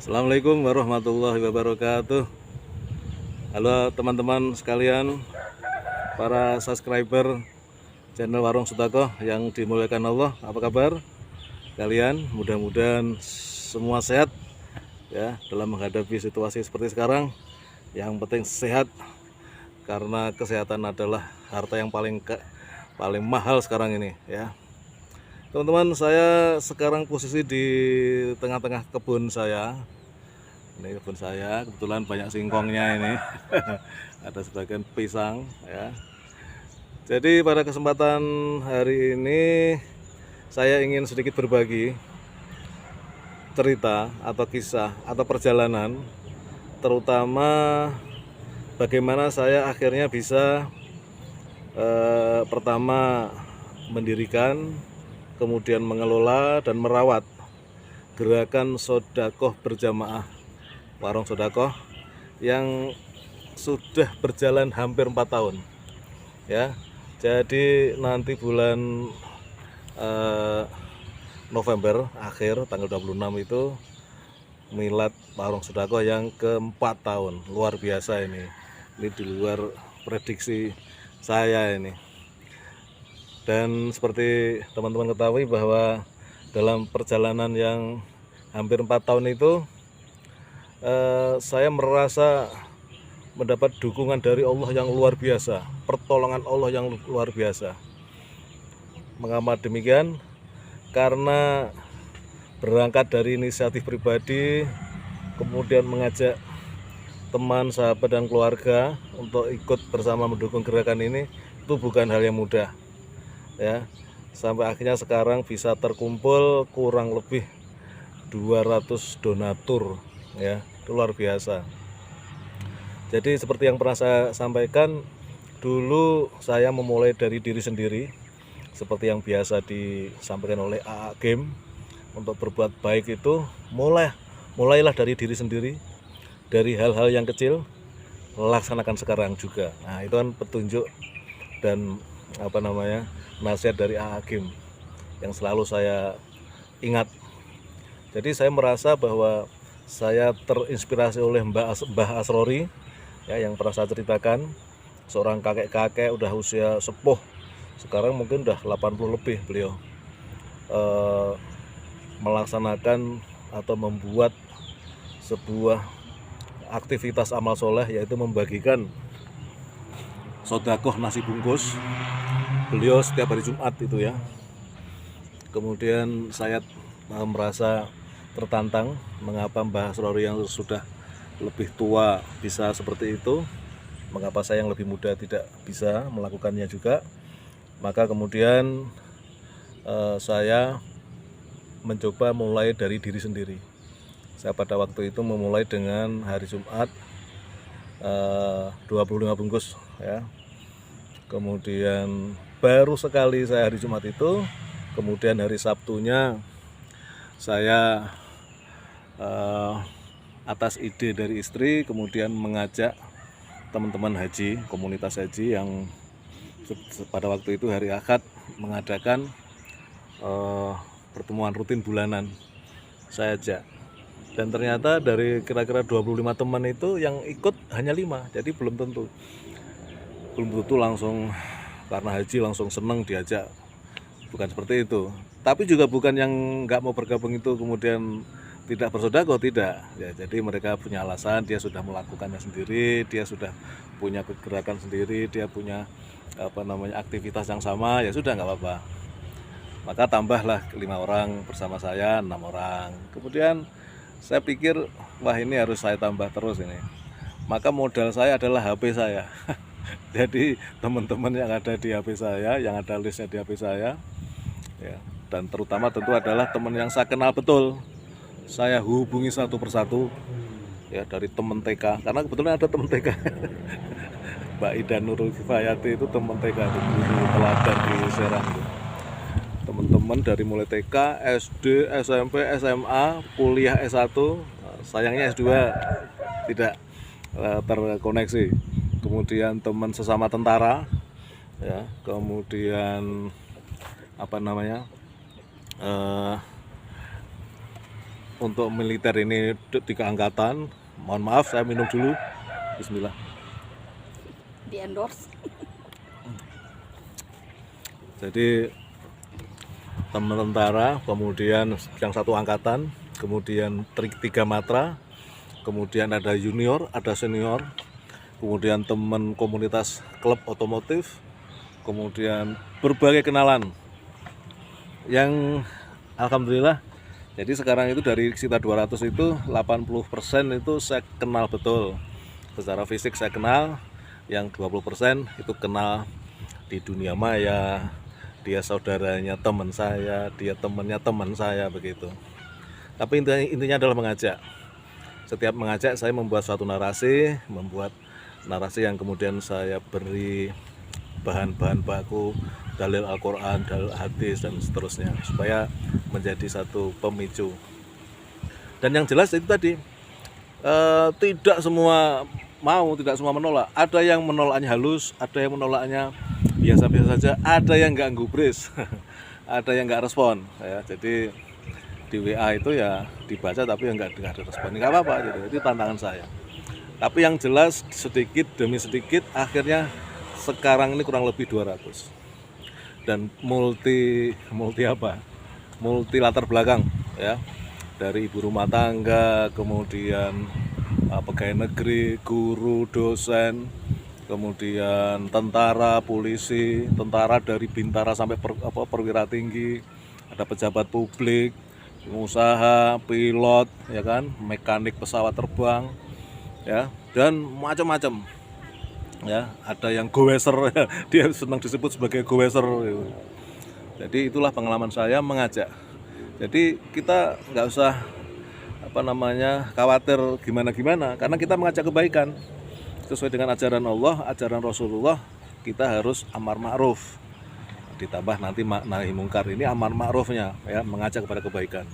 Assalamualaikum warahmatullahi wabarakatuh. Halo teman-teman sekalian, para subscriber channel Warung Sodaqoh yang dimuliakan Allah. Apa kabar kalian? Mudah-mudahan semua sehat ya dalam menghadapi situasi seperti sekarang. Yang penting sehat, karena kesehatan adalah harta yang paling mahal sekarang ini ya. Teman-teman, saya sekarang posisi di tengah-tengah kebun saya. Ini kebun saya, kebetulan banyak singkongnya ini. Ada sebagian pisang ya. Jadi pada kesempatan hari ini saya ingin sedikit berbagi cerita atau kisah atau perjalanan, terutama bagaimana saya akhirnya bisa pertama mendirikan, kemudian mengelola dan merawat gerakan Sodaqoh berjamaah Warung Sodaqoh yang sudah berjalan hampir 4 tahun ya. Jadi nanti bulan November akhir tanggal 26 itu milad Warung Sodaqoh yang keempat tahun. Luar biasa ini di luar prediksi saya ini. Dan seperti teman-teman ketahui bahwa dalam perjalanan yang hampir 4 tahun itu saya merasa mendapat dukungan dari Allah yang luar biasa, pertolongan Allah yang luar biasa. Mengapa demikian? Karena berangkat dari inisiatif pribadi, kemudian mengajak teman, sahabat, dan keluarga untuk ikut bersama mendukung gerakan ini, itu bukan hal yang mudah ya. Sampai akhirnya sekarang bisa terkumpul kurang lebih 200 donatur ya, itu luar biasa. Jadi seperti yang pernah saya sampaikan, dulu saya memulai dari diri sendiri, seperti yang biasa disampaikan oleh AA Game. Untuk berbuat baik itu mulailah dari diri sendiri, dari hal-hal yang kecil, laksanakan sekarang juga. Nah, itu kan petunjuk dan nasihat dari AA Game yang selalu saya ingat. Jadi saya merasa bahwa saya terinspirasi oleh Mbah Asrori ya, yang pernah saya ceritakan, seorang kakek-kakek udah usia sepuh, sekarang mungkin udah 80 lebih beliau, melaksanakan atau membuat sebuah aktivitas amal soleh, yaitu membagikan sodaqoh nasi bungkus. Beliau setiap hari Jumat itu ya. Kemudian saya merasa tertantang, mengapa Mbah Asrori yang sudah lebih tua bisa seperti itu, mengapa saya yang lebih muda tidak bisa melakukannya juga. Maka kemudian saya mencoba mulai dari diri sendiri. Saya pada waktu itu memulai dengan hari Jumat 25 bungkus ya. Kemudian baru sekali saya hari Jumat itu, kemudian hari Sabtunya saya atas ide dari istri kemudian mengajak teman-teman haji, komunitas haji yang pada waktu itu hari Ahad mengadakan pertemuan rutin bulanan. Saya ajak, dan ternyata dari kira-kira 25 teman itu yang ikut hanya 5. Jadi belum tentu langsung karena haji langsung seneng diajak, bukan seperti itu. Tapi juga bukan yang nggak mau bergabung itu kemudian tidak bersodaqoh, tidak ya. Jadi mereka punya alasan, dia sudah melakukannya sendiri, dia sudah punya kegerakan sendiri, dia punya aktivitas yang sama, ya sudah nggak apa-apa. Maka tambahlah 5 orang bersama saya, 6 orang. Kemudian saya pikir, wah ini harus saya tambah terus ini. Maka modal saya adalah HP saya. Jadi teman-teman yang ada di HP saya, yang ada listnya di HP saya ya, dan terutama tentu adalah teman yang saya kenal betul, saya hubungi satu persatu ya, dari teman TK, karena kebetulan ada teman TK. Mbak Ida Nurul Kifayati itu teman TK, itu guru teladan di Serang. Teman-teman dari mulai TK, SD, SMP, SMA, kuliah S1, sayangnya S2 tidak terkoneksi. Kemudian teman sesama tentara ya, kemudian untuk militer ini 3 angkatan. Mohon maaf, saya minum dulu. Bismillah. Di endorse. Jadi teman tentara, kemudian yang 1 angkatan, kemudian 3 matra, kemudian ada junior, ada senior, kemudian teman komunitas klub otomotif, kemudian berbagai kenalan yang alhamdulillah. Jadi sekarang itu dari sekitar 200 itu 80% itu saya kenal betul. Secara fisik saya kenal, yang 20% itu kenal di dunia maya. Dia saudaranya teman saya, dia temannya teman saya, begitu. Tapi intinya adalah mengajak. Setiap mengajak saya membuat suatu narasi, yang kemudian saya beri bahan-bahan baku, dalil Al-Quran, dalil hadis, dan seterusnya, supaya menjadi satu pemicu. Dan yang jelas itu tadi, tidak semua mau, tidak semua menolak. Ada yang menolaknya halus, ada yang menolaknya biasa-biasa saja, ada yang nggak gubris, ada yang nggak respon. Ya, jadi di WA itu ya dibaca tapi yang nggak ada respon, nggak apa-apa gitu. Itu tantangan saya. Tapi yang jelas sedikit demi sedikit akhirnya sekarang ini kurang lebih 200 dan multi latar belakang ya, dari ibu rumah tangga, kemudian pegawai negeri, guru, dosen, kemudian tentara, polisi, tentara dari bintara sampai perwira tinggi, ada pejabat publik, pengusaha, pilot, ya kan, mekanik pesawat terbang, ya, dan macam-macam. Ya, ada yang goweser, dia senang disebut sebagai goweser. Jadi itulah pengalaman saya mengajak. Jadi kita nggak usah khawatir gimana, karena kita mengajak kebaikan sesuai dengan ajaran Allah, ajaran Rasulullah. Kita harus amar ma'ruf, ditambah nanti nahi mungkar. Ini amar ma'rufnya ya, mengajak kepada kebaikan.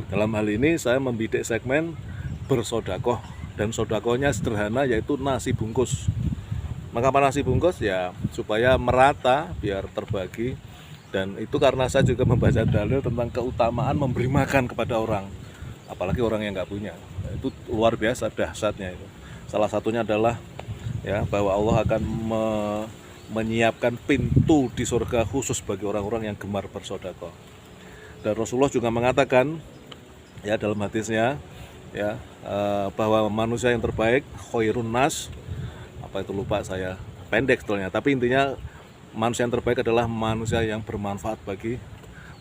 Dalam hal ini saya membidik segmen bersodakoh, dan sodakohnya sederhana, yaitu nasi bungkus. Mengapa nasi bungkus? Ya supaya merata, biar terbagi. Dan itu karena saya juga membaca dalil tentang keutamaan memberi makan kepada orang, apalagi orang yang nggak punya. Itu luar biasa dahsyatnya itu. Salah satunya adalah ya, bahwa Allah akan menyiapkan pintu di surga khusus bagi orang-orang yang gemar bersedekah. Dan Rasulullah juga mengatakan ya dalam hadisnya ya, bahwa manusia yang terbaik khairun nas, apa itu lupa saya, pendek sebetulnya, tapi intinya manusia yang terbaik adalah manusia yang bermanfaat bagi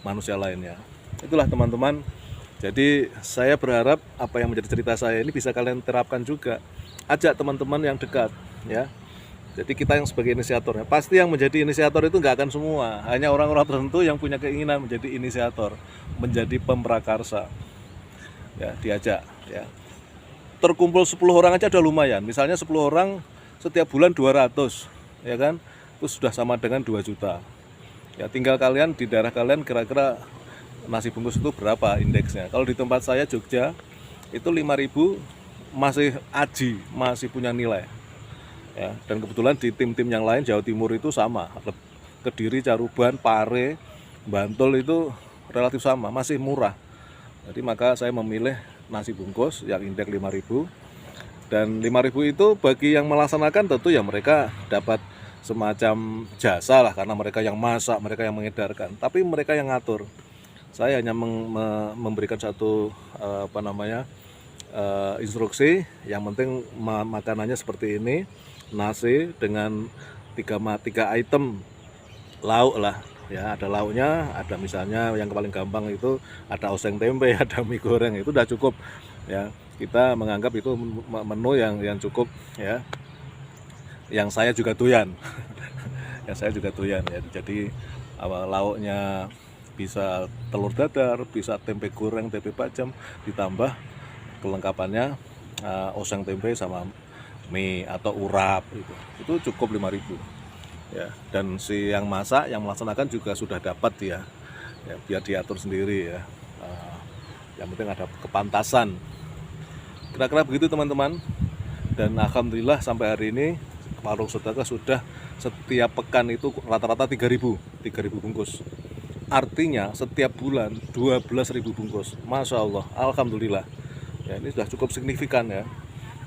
manusia lainnya. Itulah teman-teman. Jadi saya berharap apa yang menjadi cerita saya ini bisa kalian terapkan juga. Ajak teman-teman yang dekat ya. Jadi kita yang sebagai inisiatornya. Pasti yang menjadi inisiator itu nggak akan semua, hanya orang-orang tertentu yang punya keinginan menjadi inisiator, menjadi pemrakarsa. Ya, diajak ya. Terkumpul 10 orang aja udah lumayan. Misalnya 10 orang setiap bulan 200, ya kan? Itu sudah sama dengan 2 juta. Ya, tinggal kalian di daerah kalian kira-kira nasi bungkus itu berapa indeksnya. Kalau di tempat saya Jogja itu 5.000 masih aji, masih punya nilai. Ya, dan kebetulan di tim-tim yang lain Jawa Timur itu sama. Kediri, Caruban, Pare, Bantul itu relatif sama, masih murah. Jadi maka saya memilih nasi bungkus yang indeks 5.000. Dan 5.000 itu bagi yang melaksanakan tentu ya mereka dapat semacam jasa lah, karena mereka yang masak, mereka yang mengedarkan, tapi mereka yang ngatur. Saya hanya memberikan satu instruksi, yang penting makanannya seperti ini, nasi dengan tiga item lauk lah ya, ada lauknya, ada misalnya yang paling gampang itu ada oseng tempe, ada mie goreng, itu udah cukup ya. Kita menganggap itu menu yang cukup ya, yang saya juga doyan yang saya juga doyan ya. Jadi lauknya bisa telur dadar, bisa tempe goreng, tempe bacem, ditambah kelengkapannya oseng tempe sama mie atau urap, itu cukup 5.000 ya. Dan si yang masak, yang melaksanakan juga sudah dapat ya, biar diatur sendiri ya. Yang penting ada kepantasan, kira-kira begitu teman-teman. Dan alhamdulillah sampai hari ini warung sedekah sudah setiap pekan itu rata-rata 3.000 bungkus. artinya setiap bulan 12.000 bungkus. Masya Allah, alhamdulillah. Ya, ini sudah cukup signifikan ya.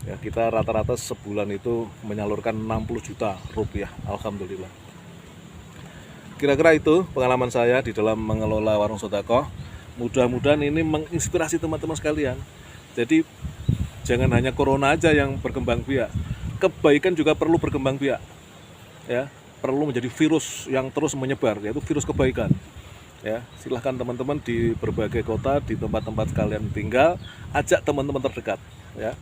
Ya, kita rata-rata sebulan itu menyalurkan 60 juta rupiah. Alhamdulillah. Kira-kira itu pengalaman saya di dalam mengelola warung sedekah. Mudah-mudahan ini menginspirasi teman-teman sekalian. Jadi jangan hanya corona aja yang berkembang biak. Kebaikan juga perlu berkembang biak. Ya, perlu menjadi virus yang terus menyebar, yaitu virus kebaikan. Ya, silahkan teman-teman di berbagai kota, di tempat-tempat kalian tinggal, ajak teman-teman terdekat. Ya,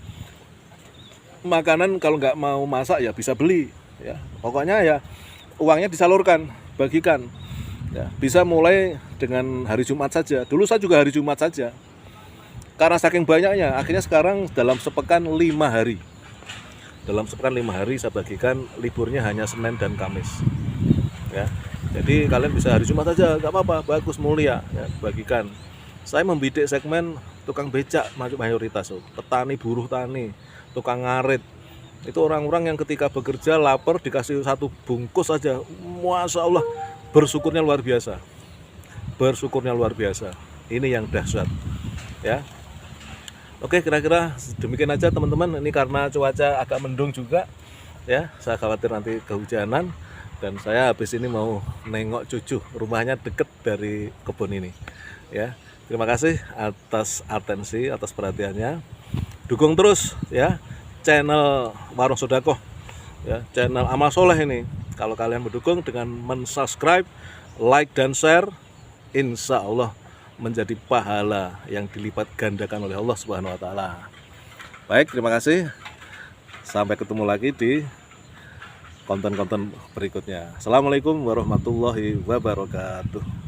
makanan kalau nggak mau masak ya bisa beli. Ya, pokoknya ya uangnya disalurkan, bagikan. Ya, bisa mulai dengan hari Jumat saja. Dulu saya juga hari Jumat saja. Karena saking banyaknya, akhirnya sekarang dalam sepekan 5 hari. Dalam sepekan 5 hari saya bagikan, liburnya hanya Senin dan Kamis. Ya. Jadi kalian bisa hari Jumat saja, nggak apa-apa, bagus, mulia, ya, bagikan. Saya membidik segmen tukang becak mayoritas, petani, buruh tani, tukang ngarit. Itu orang-orang yang ketika bekerja lapar dikasih 1 bungkus saja, Masya Allah, bersyukurnya luar biasa. Bersyukurnya luar biasa. Ini yang dahsyat. Ya. Oke, kira-kira demikian aja teman-teman. Ini karena cuaca agak mendung juga, ya. Saya khawatir nanti kehujanan. Dan saya habis ini mau nengok cucu, rumahnya deket dari kebun ini. Ya, terima kasih atas atensi, atas perhatiannya. Dukung terus ya channel Warung Sedekah, ya, channel Amal Soleh ini. Kalau kalian mendukung dengan mensubscribe, like dan share, insya Allah menjadi pahala yang dilipat gandakan oleh Allah Subhanahu Wa Taala. Baik, terima kasih. Sampai ketemu lagi di konten-konten berikutnya. Assalamualaikum warahmatullahi wabarakatuh.